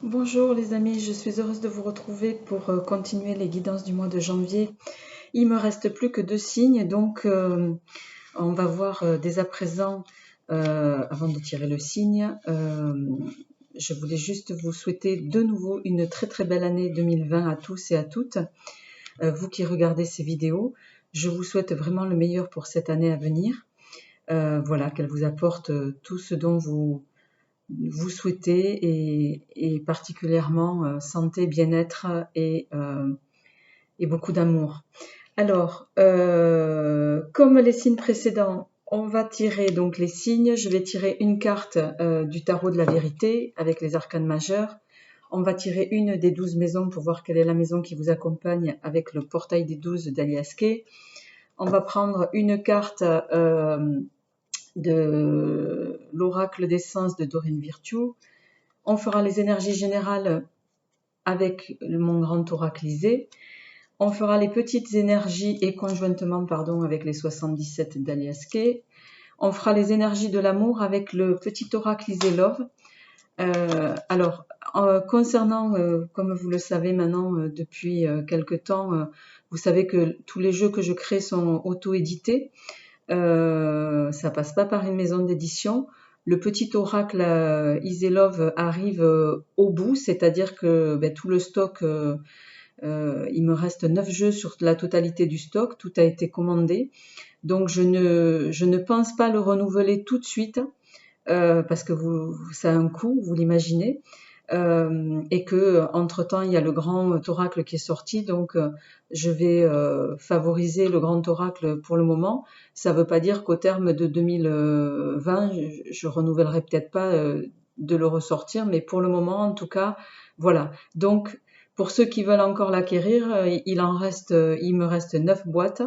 Bonjour les amis, je suis heureuse de vous retrouver pour continuer les guidances du mois de janvier. Il me reste plus que 2 signes, donc on va voir dès à présent, avant de tirer le signe, je voulais juste vous souhaiter de nouveau une très très belle année 2020 à tous et à toutes. Vous qui regardez ces vidéos, je vous souhaite vraiment le meilleur pour cette année à venir. Voilà, qu'elle vous apporte tout ce dont vous souhaitez et particulièrement santé, bien-être et beaucoup d'amour. Alors, comme les signes précédents, on va tirer donc les signes. Je vais tirer une carte du tarot de la vérité avec les arcanes majeurs. On va tirer une des 12 maisons pour voir quelle est la maison qui vous accompagne avec le portail des 12 d'Alias Kay. On va prendre une carte de l'oracle d'essence de Dorine Virtue. On fera les énergies générales avec mon grand oraclisé. On fera les petites énergies et conjointement avec les 77 d'Alias Kay. On fera les énergies de l'amour avec le petit oraclisé Love. Concernant, comme vous le savez maintenant depuis quelque temps, vous savez que tous les jeux que je crée sont auto-édités. Ça passe pas par une maison d'édition. Le petit oracle Easy Love arrive au bout, c'est-à-dire que tout le stock, il me reste 9 jeux sur la totalité du stock, tout a été commandé. Donc je ne pense pas le renouveler tout de suite, parce que ça a un coût, vous l'imaginez. Et que entre-temps il y a le grand oracle qui est sorti, donc je vais favoriser le grand oracle pour le moment. Ça ne veut pas dire qu'au terme de 2020 je renouvellerai peut-être pas de le ressortir, mais pour le moment en tout cas voilà. Donc pour ceux qui veulent encore l'acquérir, il me reste 9 boîtes.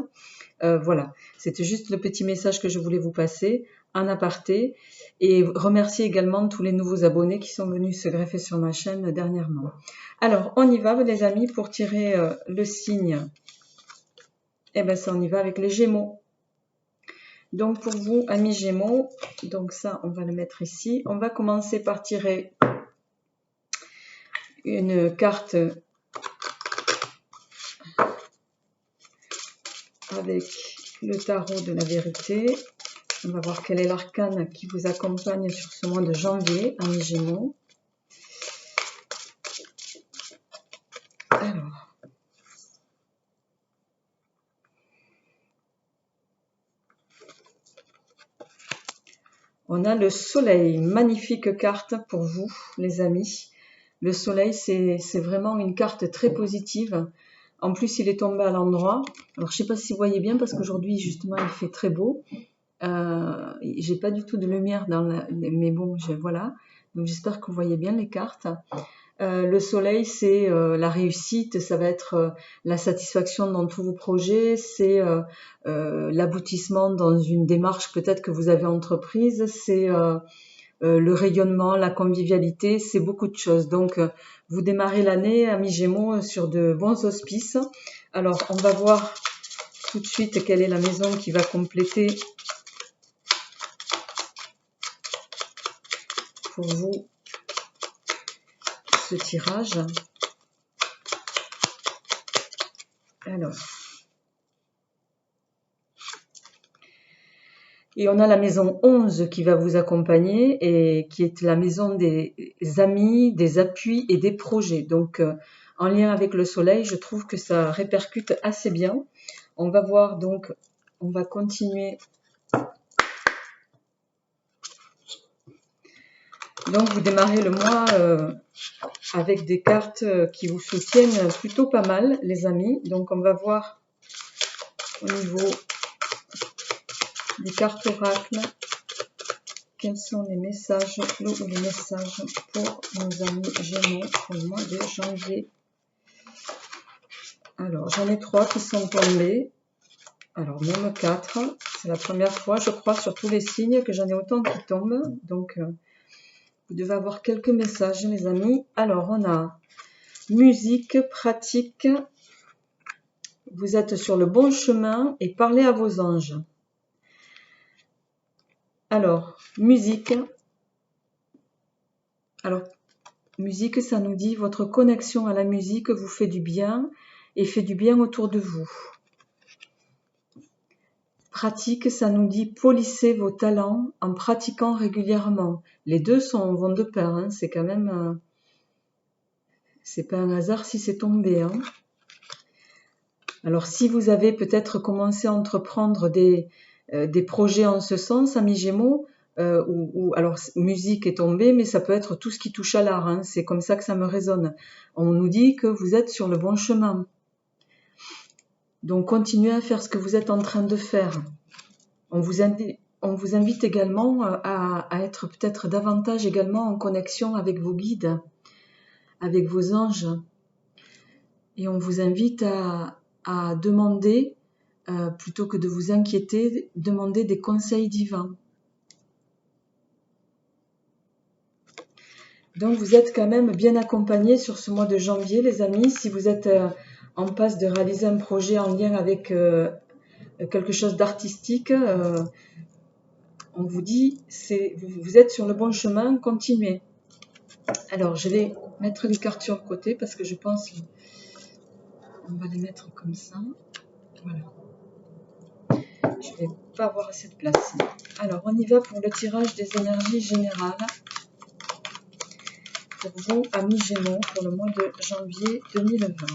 Voilà, c'était juste le petit message que je voulais vous passer en aparté et remercier également tous les nouveaux abonnés qui sont venus se greffer sur ma chaîne dernièrement. Alors, on y va les amis pour tirer le signe. Eh bien, ça on y va avec les Gémeaux. Donc pour vous, amis Gémeaux, donc ça on va le mettre ici. On va commencer par tirer une carte avec le tarot de la vérité. On va voir quel est l'arcane qui vous accompagne sur ce mois de janvier, amis Gémeaux. Alors, on a le soleil, magnifique carte pour vous, les amis. Le soleil, c'est vraiment une carte très positive. En plus, il est tombé à l'endroit. Alors, je ne sais pas si vous voyez bien, parce qu'aujourd'hui, justement, il fait très beau. J'ai pas du tout de lumière mais bon, voilà. Donc, j'espère que vous voyez bien les cartes. Le soleil, c'est la réussite, ça va être la satisfaction dans tous vos projets, c'est l'aboutissement dans une démarche peut-être que vous avez entreprise, c'est le rayonnement, la convivialité, c'est beaucoup de choses. Donc, vous démarrez l'année, amis Gémeaux, sur de bons auspices. Alors, on va voir tout de suite quelle est la maison qui va compléter pour vous ce tirage. Alors, et on a la maison 11 qui va vous accompagner et qui est la maison des amis, des appuis et des projets. Donc, en lien avec le soleil, je trouve que ça répercute assez bien. On va voir donc, on va continuer. Donc, vous démarrez le mois avec des cartes qui vous soutiennent plutôt pas mal, les amis. Donc, on va voir au niveau des cartes oracles quels sont les messages ou les messages pour nos amis Gémeaux pour le mois de janvier. Alors, j'en ai 3 qui sont tombés. Alors, même 4. C'est la première fois, je crois, sur tous les signes que j'en ai autant qui tombent. Donc, vous devez avoir quelques messages, mes amis. Alors, on a musique, pratique. Vous êtes sur le bon chemin et parlez à vos anges. Alors, musique. Alors, musique, ça nous dit votre connexion à la musique vous fait du bien et fait du bien autour de vous. Pratique, ça nous dit polissez vos talents en pratiquant régulièrement. Les deux vont de pair, hein. C'est quand même... c'est pas un hasard si c'est tombé, hein. Alors, si vous avez peut-être commencé à entreprendre des projets en ce sens, amis Gémeaux, alors musique est tombée, mais ça peut être tout ce qui touche à l'art, hein. C'est comme ça que ça me résonne. On nous dit que vous êtes sur le bon chemin. Donc, continuez à faire ce que vous êtes en train de faire. On vous invite également à être peut-être davantage également en connexion avec vos guides, avec vos anges. Et on vous invite à demander, plutôt que de vous inquiéter, demander des conseils divins. Donc vous êtes quand même bien accompagnés sur ce mois de janvier, les amis. Si vous êtes en passe de réaliser un projet en lien avec quelque chose d'artistique, on vous dit, vous êtes sur le bon chemin, continuez. Alors je vais mettre les cartes sur le côté parce que je pense qu'on va les mettre comme ça. Voilà. Je ne vais pas avoir assez de place. Alors, on y va pour le tirage des énergies générales pour vous, amis Gémeaux, pour le mois de janvier 2020.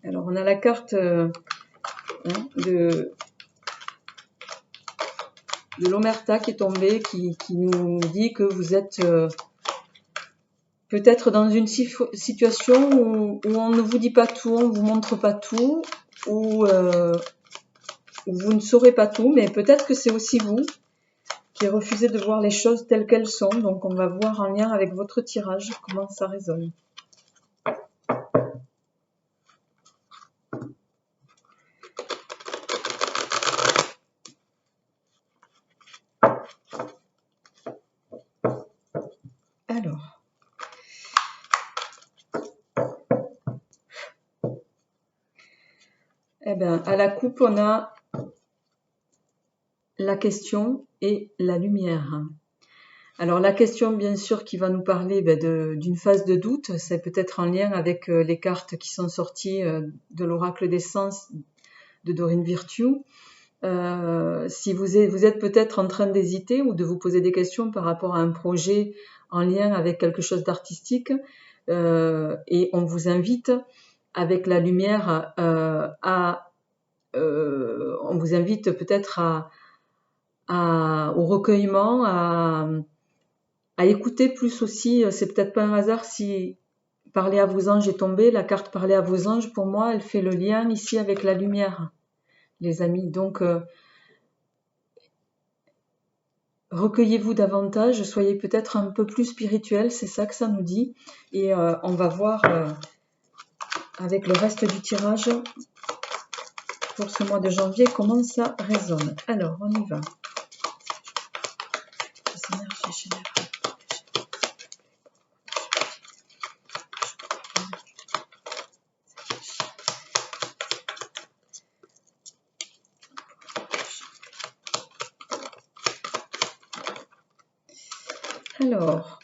Alors, on a la carte de l'Omerta qui est tombée, qui nous dit que vous êtes... peut-être dans une situation où on ne vous dit pas tout, on ne vous montre pas tout, où vous ne saurez pas tout, mais peut-être que c'est aussi vous qui refusez de voir les choses telles qu'elles sont. Donc on va voir en lien avec votre tirage comment ça résonne. Alors, eh bien, à la coupe, on a la question et la lumière. Alors, la question, bien sûr, qui va nous parler d'une phase de doute, c'est peut-être en lien avec les cartes qui sont sorties de l'oracle des sens de Dorine Virtue. Si vous êtes peut-être en train d'hésiter ou de vous poser des questions par rapport à un projet en lien avec quelque chose d'artistique, et on vous invite avec la lumière on vous invite peut-être au recueillement, à écouter plus aussi. C'est peut-être pas un hasard si parler à vos anges est tombé. La carte parler à vos anges, pour moi, elle fait le lien ici avec la lumière, les amis. Donc, recueillez-vous davantage, soyez peut-être un peu plus spirituel, c'est ça que ça nous dit. Et on va voir avec le reste du tirage pour ce mois de janvier comment ça résonne. Alors, on y va. Les énergies générales. Alors,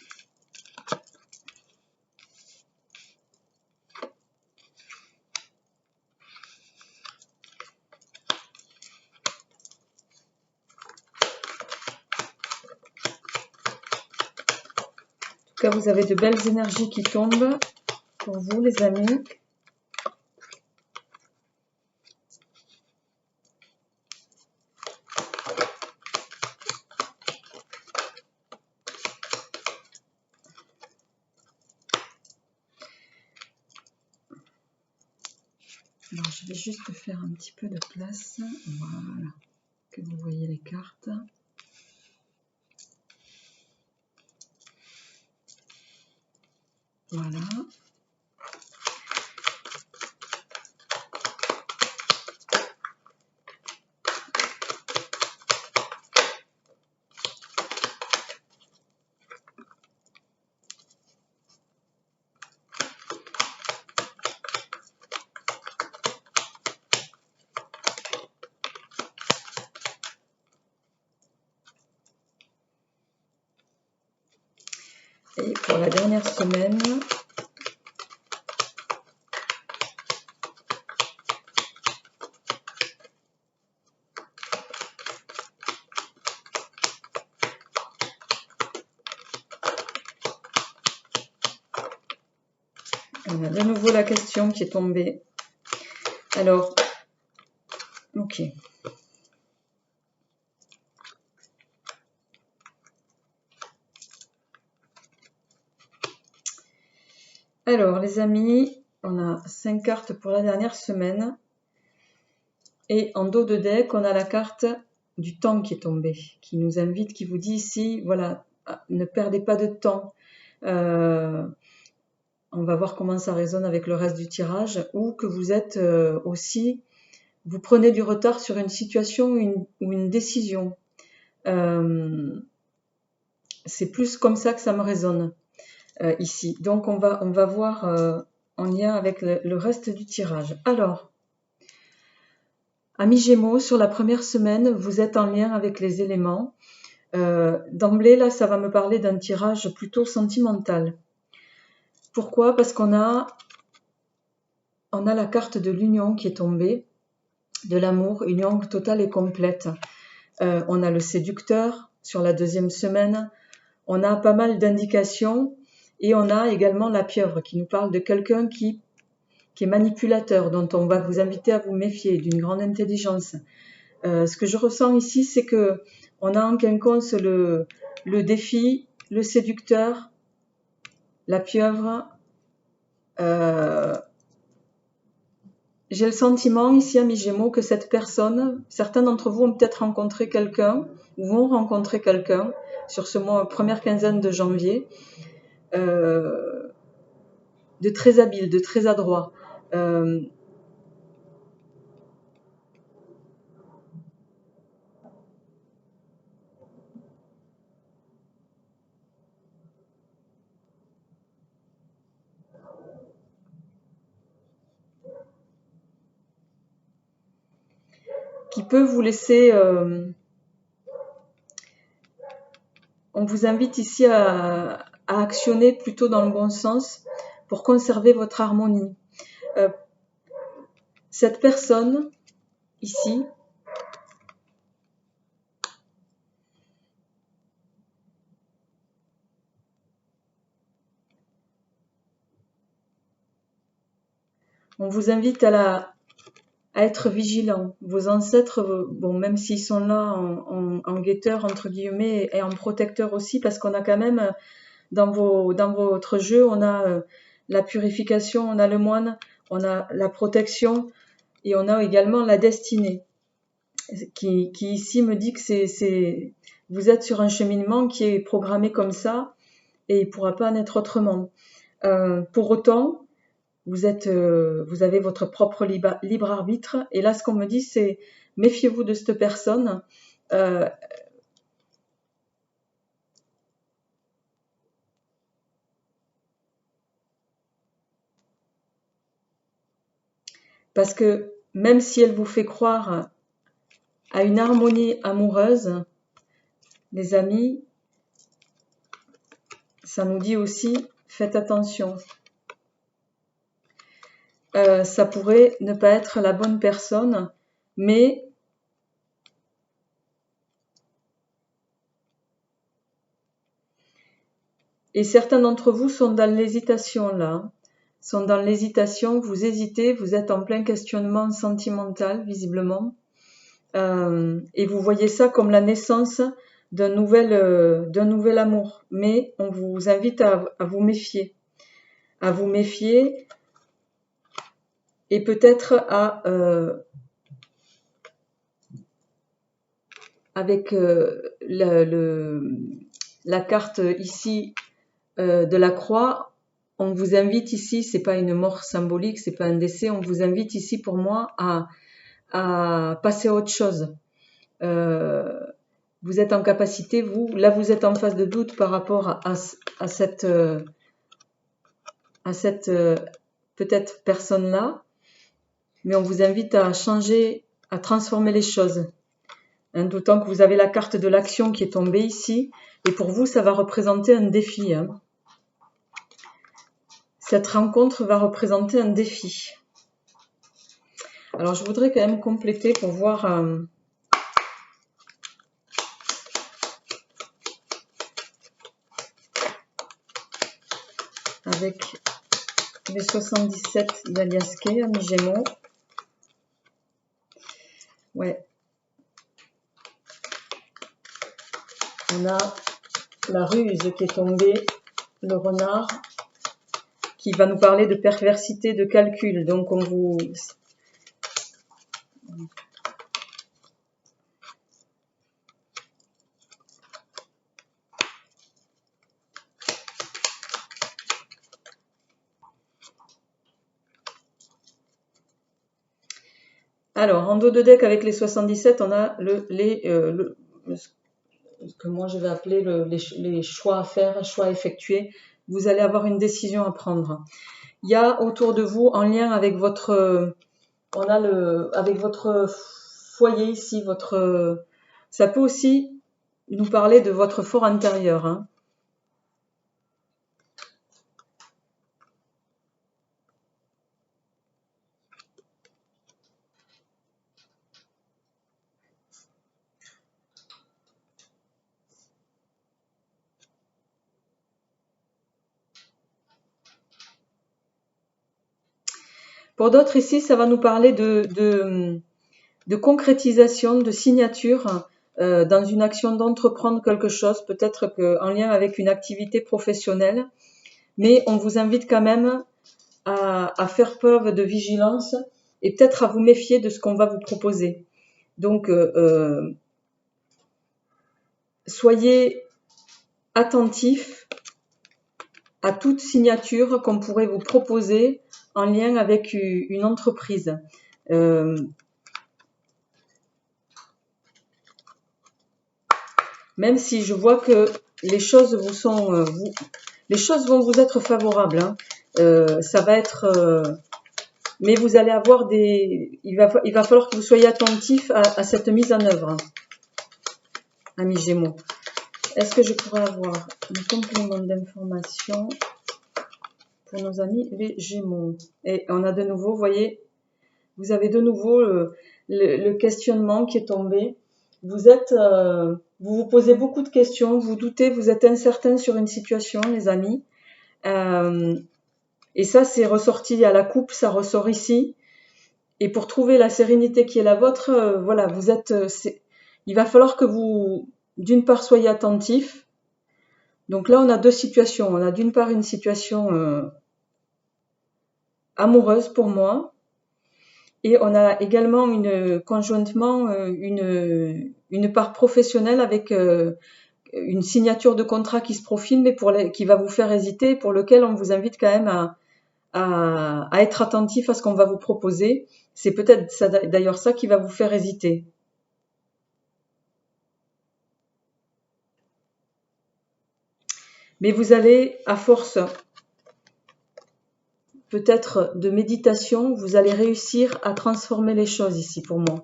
en tout cas, vous avez de belles énergies qui tombent pour vous, les amis. Alors, je vais juste faire un petit peu de place. Voilà, que vous voyez les cartes. Voilà. Et pour la dernière semaine, on a de nouveau la question qui est tombée. Alors, ok. Alors, les amis, on a 5 cartes pour la dernière semaine. Et en dos de deck, on a la carte du temps qui est tombée, qui nous invite, qui vous dit ici, voilà, ne perdez pas de temps. On va voir comment ça résonne avec le reste du tirage, ou que vous êtes aussi, vous prenez du retard sur une situation ou une décision. C'est plus comme ça que ça me résonne ici. Donc on va voir en lien avec le reste du tirage. Alors, amis Gémeaux, sur la première semaine, vous êtes en lien avec les éléments. D'emblée, là, ça va me parler d'un tirage plutôt sentimental. Pourquoi? Parce qu'on a la carte de l'union qui est tombée, de l'amour, union totale et complète. On a le séducteur sur la deuxième semaine. On a pas mal d'indications et on a également la pieuvre qui nous parle de quelqu'un qui est manipulateur, dont on va vous inviter à vous méfier, d'une grande intelligence. Ce que je ressens ici, c'est que on a en quinconce le défi, le séducteur, la pieuvre. J'ai le sentiment ici, amis Gémeaux, que cette personne, certains d'entre vous ont peut-être rencontré quelqu'un ou vont rencontrer quelqu'un sur ce mois, première quinzaine de janvier, de très habile, de très adroit. Qui peut vous laisser... on vous invite ici à actionner plutôt dans le bon sens pour conserver votre harmonie. Cette personne, ici, on vous invite à être vigilant. Vos ancêtres, bon, même s'ils sont là en guetteur, entre guillemets, et en protecteur aussi, parce qu'on a quand même, dans votre jeu, on a la purification, on a le moine, on a la protection, et on a également la destinée, qui ici me dit que vous êtes sur un cheminement qui est programmé comme ça, et il ne pourra pas en être autrement. Pour autant, vous avez votre propre libre arbitre. Et là, ce qu'on me dit, c'est méfiez-vous de cette personne. Parce que même si elle vous fait croire à une harmonie amoureuse, les amis, ça nous dit aussi, faites attention. Ça pourrait ne pas être la bonne personne, mais et certains d'entre vous sont dans l'hésitation là, sont dans l'hésitation, vous hésitez, vous êtes en plein questionnement sentimental visiblement, et vous voyez ça comme la naissance d'un nouvel amour, mais on vous invite à vous méfier, et peut-être avec la carte ici de la croix, on vous invite ici, c'est pas une mort symbolique, c'est pas un décès, on vous invite ici pour moi à passer à autre chose. Vous êtes en capacité, vous êtes en phase de doute par rapport à cette peut-être personne-là, mais on vous invite à changer, à transformer les choses. D'autant que vous avez la carte de l'action qui est tombée ici, et pour vous, ça va représenter un défi. cette rencontre va représenter un défi. Alors, je voudrais quand même compléter pour voir avec les 77 d'Alias Kay, amis Gémeaux. Ouais. On a la ruse qui est tombée, le renard, qui va nous parler de perversité, de calcul. Donc, on vous... Alors, en dos de deck avec les 77, on a ce que moi je vais appeler les choix à faire, choix à effectuer. Vous allez avoir une décision à prendre. Il y a autour de vous, en lien avec votre, avec votre foyer ici, ça peut aussi nous parler de votre fort intérieur. Hein. Pour d'autres ici, ça va nous parler de concrétisation, de signature dans une action d'entreprendre quelque chose, peut-être en lien avec une activité professionnelle, mais on vous invite quand même à faire preuve de vigilance et peut-être à vous méfier de ce qu'on va vous proposer. Donc, soyez attentifs à toute signature qu'on pourrait vous proposer en lien avec une entreprise. Même si je vois que les choses vous sont, les choses vont vous être favorables. Hein. Ça va être, mais vous allez avoir il va falloir que vous soyez attentifs à cette mise en œuvre, hein, amis Gémeaux. Est-ce que je pourrais avoir un complément d'information pour nos amis les Gémeaux? Et on a de nouveau, vous voyez, vous avez de nouveau le questionnement qui est tombé. Vous vous posez beaucoup de questions, vous doutez, vous êtes incertain sur une situation, les amis. Et ça, c'est ressorti à la coupe, ça ressort ici. Et pour trouver la sérénité qui est la vôtre, voilà, il va falloir que vous, d'une part, soyez attentifs. Donc là, on a deux situations. On a d'une part une situation amoureuse pour moi. Et on a également conjointement une part professionnelle avec une signature de contrat qui se profile, mais qui va vous faire hésiter, pour lequel on vous invite quand même à être attentif à ce qu'on va vous proposer. C'est peut-être d'ailleurs ça qui va vous faire hésiter. Mais vous allez, à force peut-être de méditation, vous allez réussir à transformer les choses ici pour moi.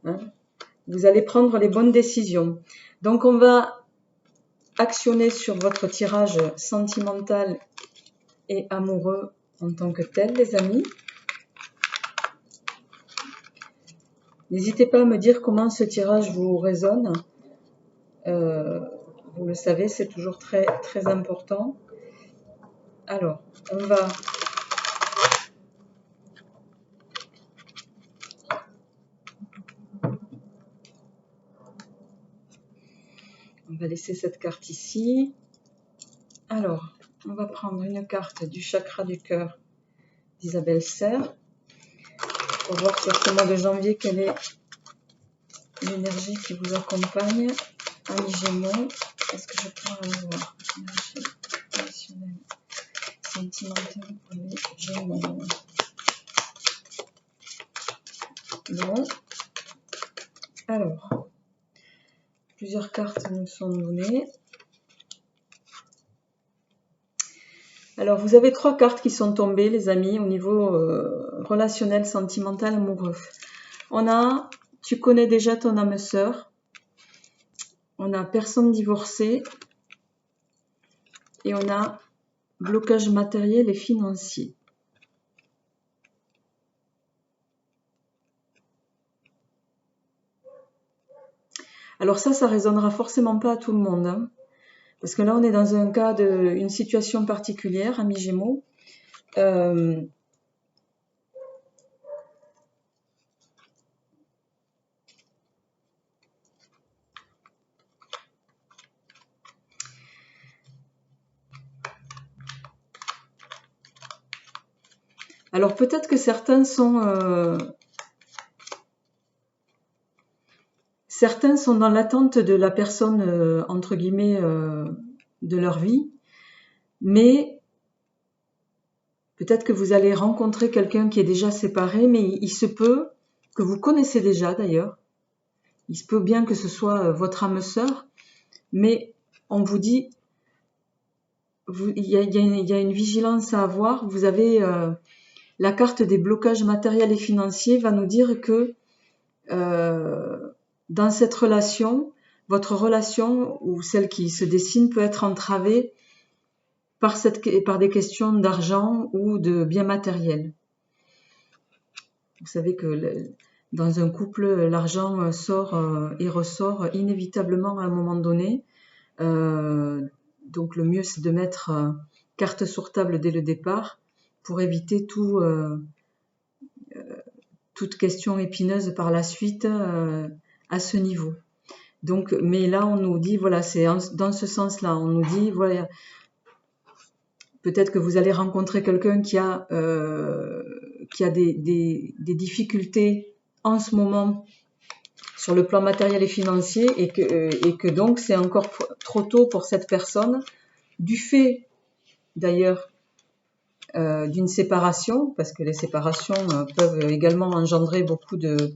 Hein? Vous allez prendre les bonnes décisions. Donc on va actionner sur votre tirage sentimental et amoureux en tant que tel, les amis. N'hésitez pas à me dire comment ce tirage vous résonne. Vous le savez, c'est toujours très, très important. Alors, on va laisser cette carte ici. Alors, on va prendre une carte du chakra du cœur d'Isabelle Serre pour voir sur ce mois de janvier quelle est l'énergie qui vous accompagne. Amis Gémeaux, est-ce que je pourrais avoir l'énergie émotionnelle, sentimentale pour les Gémeaux? Bon. Alors, plusieurs cartes nous sont données. Alors, vous avez 3 cartes qui sont tombées, les amis, au niveau relationnel, sentimental, amoureux. On a « Tu connais déjà ton âme sœur ». On a « Personne divorcée ». Et on a « blocage matériel et financier. Alors ça résonnera forcément pas à tout le monde, hein, parce que là, on est dans un cas une situation particulière, amis Gémeaux. Alors peut-être que certains sont dans l'attente de la personne, entre guillemets, de leur vie, mais peut-être que vous allez rencontrer quelqu'un qui est déjà séparé, mais il se peut que vous connaissez déjà d'ailleurs. Il se peut bien que ce soit votre âme sœur, mais on vous dit, il y a une vigilance à avoir. Vous avez la carte des blocages matériels et financiers va nous dire que dans cette relation, votre relation ou celle qui se dessine peut être entravée par des questions d'argent ou de biens matériels. Vous savez que dans un couple, l'argent sort et ressort inévitablement à un moment donné. Donc le mieux, c'est de mettre carte sur table dès le départ pour éviter toute question épineuse par la suite à ce niveau. Donc, mais là, on nous dit, voilà, c'est dans ce sens-là, on nous dit, voilà, peut-être que vous allez rencontrer quelqu'un qui a des difficultés en ce moment sur le plan matériel et financier et que donc c'est encore trop tôt pour cette personne, du fait d'ailleurs d'une séparation, parce que les séparations peuvent également engendrer beaucoup de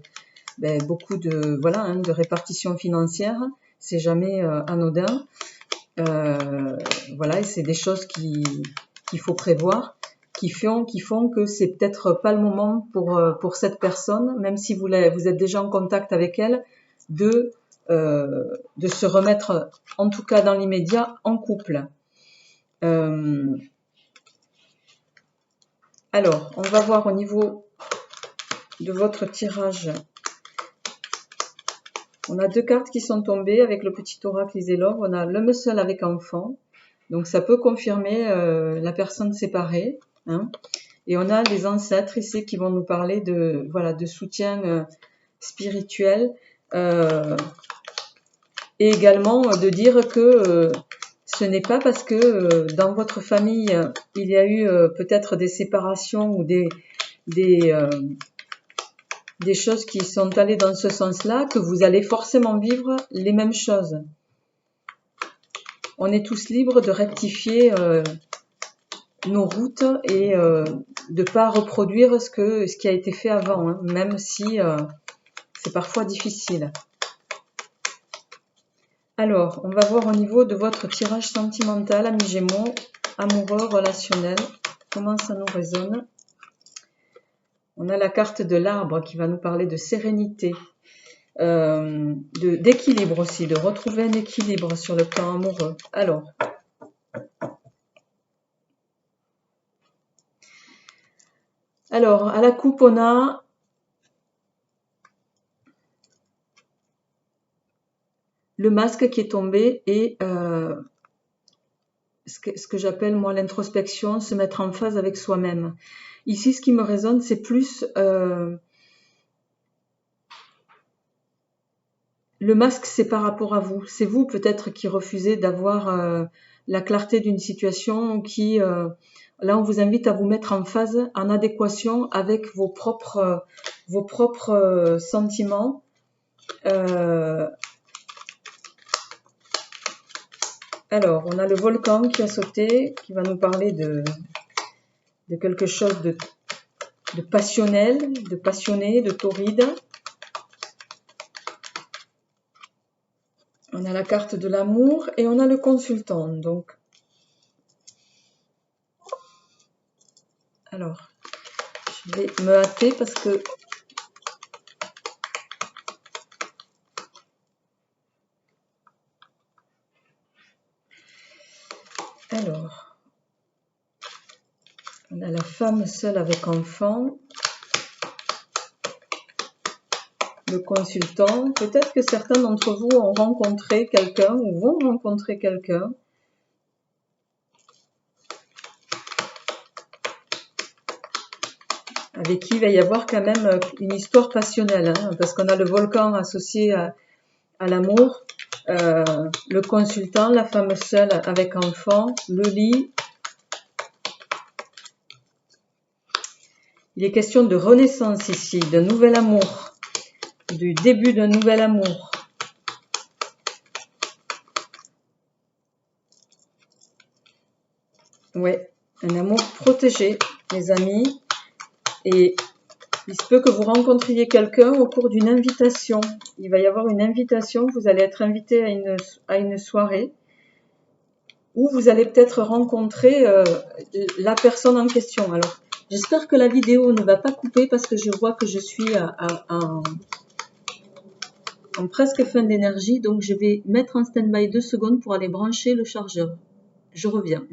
répartition financière, c'est jamais anodin. Voilà, et c'est des choses qu'il faut prévoir, qui font que c'est peut-être pas le moment pour cette personne, même si vous êtes déjà en contact avec elle, de se remettre, en tout cas dans l'immédiat, en couple. Alors, on va voir au niveau de votre tirage. On a deux cartes qui sont tombées avec le petit oracle Isélogue. On a l'homme seul avec enfant. Donc, ça peut confirmer la personne séparée. Hein. Et on a les ancêtres ici qui vont nous parler de soutien spirituel. Et également de dire que ce n'est pas parce que dans votre famille, il y a eu peut-être des séparations ou des choses qui sont allées dans ce sens-là, que vous allez forcément vivre les mêmes choses. On est tous libres de rectifier nos routes et de ne pas reproduire ce qui a été fait avant, hein, même si c'est parfois difficile. Alors, on va voir au niveau de votre tirage sentimental, amis Gémeaux, amoureux, relationnel, comment ça nous résonne. On a la carte de l'arbre qui va nous parler de sérénité, d'équilibre aussi, de retrouver un équilibre sur le plan amoureux. Alors, à la coupe, on a le masque qui est tombé et ce que j'appelle moi l'introspection, se mettre en phase avec soi-même. Ici, ce qui me résonne, c'est plus le masque, c'est par rapport à vous. C'est vous peut-être qui refusez d'avoir la clarté d'une situation qui, là, on vous invite à vous mettre en phase, en adéquation avec vos propres sentiments. Alors, on a le volcan qui a sauté, qui va nous parler de quelque chose de passionnel, de passionné, de torride. On a la carte de l'amour et on a le consultant. Donc, alors, je vais me hâter parce que alors, On a la femme seule avec enfant. Le consultant. Peut-être que certains d'entre vous ont rencontré quelqu'un ou vont rencontrer quelqu'un. Avec qui il va y avoir quand même une histoire passionnelle, hein, parce qu'on a le volcan associé à l'amour, le consultant, la femme seule avec enfant, le lit. Il est question de renaissance ici, d'un nouvel amour, du début d'un nouvel amour. Ouais, un amour protégé, les amis. Et il se peut que vous rencontriez quelqu'un au cours d'une invitation. Il va y avoir une invitation, vous allez être invité à une soirée où vous allez peut-être rencontrer la personne en question. Alors, j'espère que la vidéo ne va pas couper parce que je vois que je suis en presque fin d'énergie. Donc, je vais mettre en stand-by 2 secondes pour aller brancher le chargeur. Je reviens.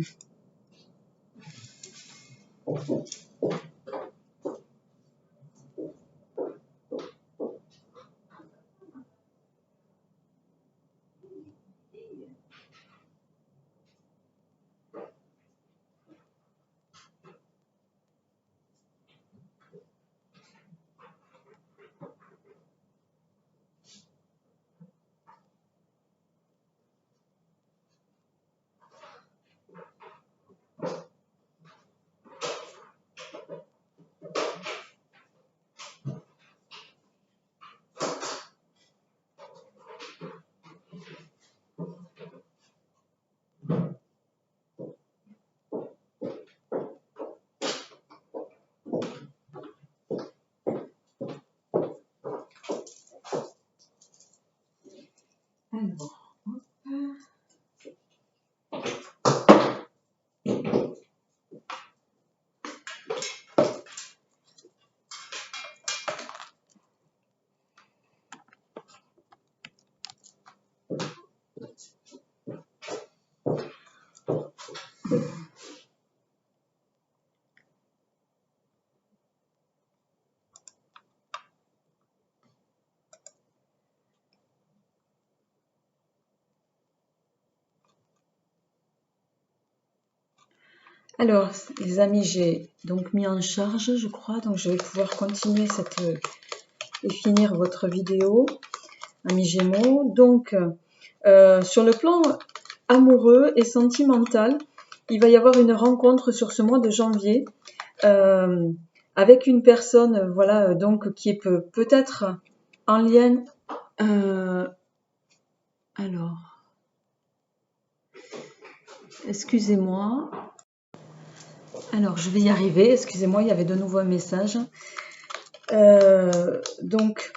Alors, les amis, j'ai donc mis en charge, je crois, donc je vais pouvoir continuer et finir votre vidéo, amis Gémeaux. Donc, sur le plan amoureux et sentimental, il va y avoir une rencontre sur ce mois de janvier avec une personne, voilà, donc qui peut être en lien. Alors, excusez-moi. Alors, je vais y arriver. Excusez-moi, il y avait de nouveau un message. Donc,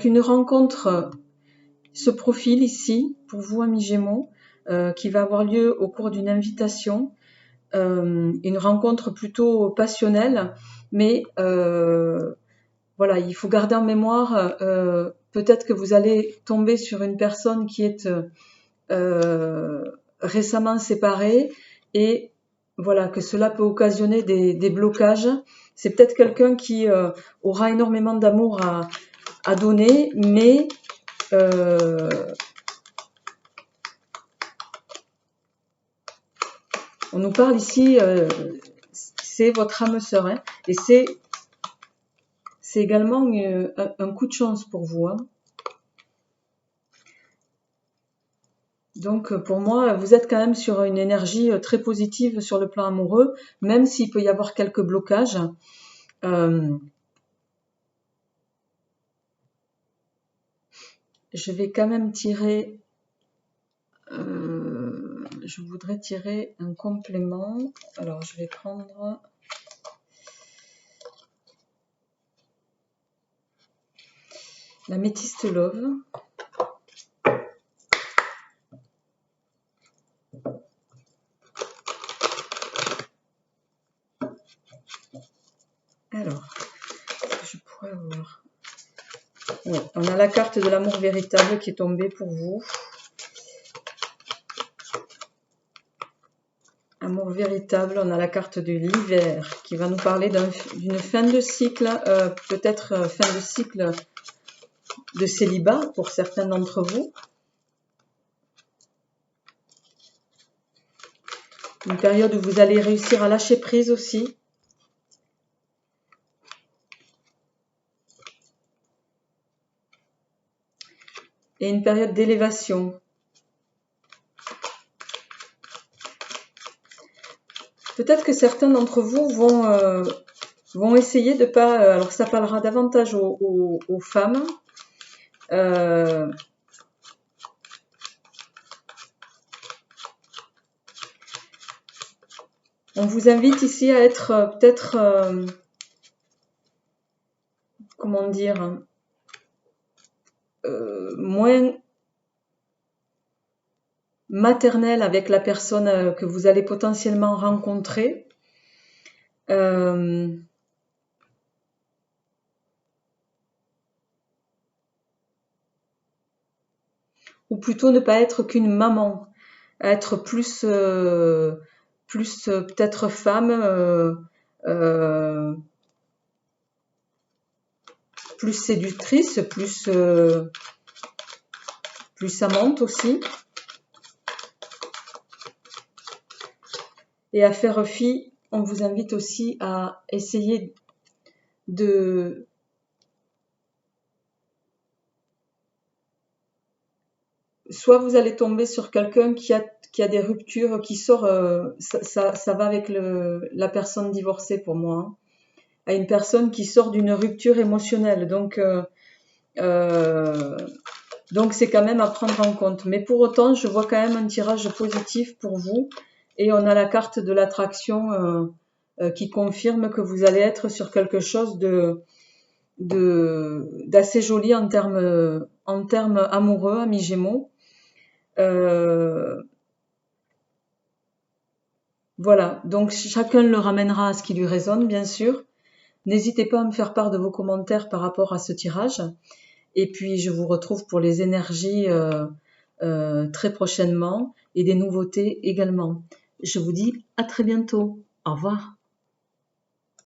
une rencontre se profile ici, pour vous, amis Gémeaux, qui va avoir lieu au cours d'une invitation. Une rencontre plutôt passionnelle, mais voilà, il faut garder en mémoire, peut-être que vous allez tomber sur une personne qui est récemment séparée et voilà, que cela peut occasionner des blocages. C'est peut-être quelqu'un qui aura énormément d'amour à donner, mais on nous parle ici, c'est votre âme sœur, hein, et c'est également un coup de chance pour vous, hein. Donc pour moi, vous êtes quand même sur une énergie très positive sur le plan amoureux, même s'il peut y avoir quelques blocages. Je vais quand même tirer, je voudrais tirer un complément. Alors je vais prendre la Métiste Love. Alors, je pourrais avoir... Ouais, on a la carte de l'amour véritable qui est tombée pour vous. amour véritable. On a la carte de l'hiver qui va nous parler d'une fin de cycle, peut-être fin de cycle de célibat pour certains d'entre vous. Une période où vous allez réussir à lâcher prise aussi. Et une période d'élévation. Peut-être que certains d'entre vous vont essayer de pas... alors ça parlera davantage aux femmes. On vous invite ici à être peut-être... comment dire, moins maternelle avec la personne que vous allez potentiellement rencontrer. Ou plutôt ne pas être qu'une maman, être plus peut-être femme, plus séductrice, plus amante aussi. Et à faire fi, on vous invite aussi à essayer de soit vous allez tomber sur quelqu'un qui a des ruptures, qui sort, ça va avec la personne divorcée pour moi, hein, à une personne qui sort d'une rupture émotionnelle. Donc c'est quand même à prendre en compte. Mais pour autant, je vois quand même un tirage positif pour vous. Et on a la carte de l'attraction qui confirme que vous allez être sur quelque chose d'assez joli en termes amoureux, amis Gémeaux. Voilà, donc chacun le ramènera à ce qui lui résonne, bien sûr. N'hésitez pas à me faire part de vos commentaires par rapport à ce tirage. Et puis, je vous retrouve pour les énergies très prochainement et des nouveautés également. Je vous dis à très bientôt. Au revoir.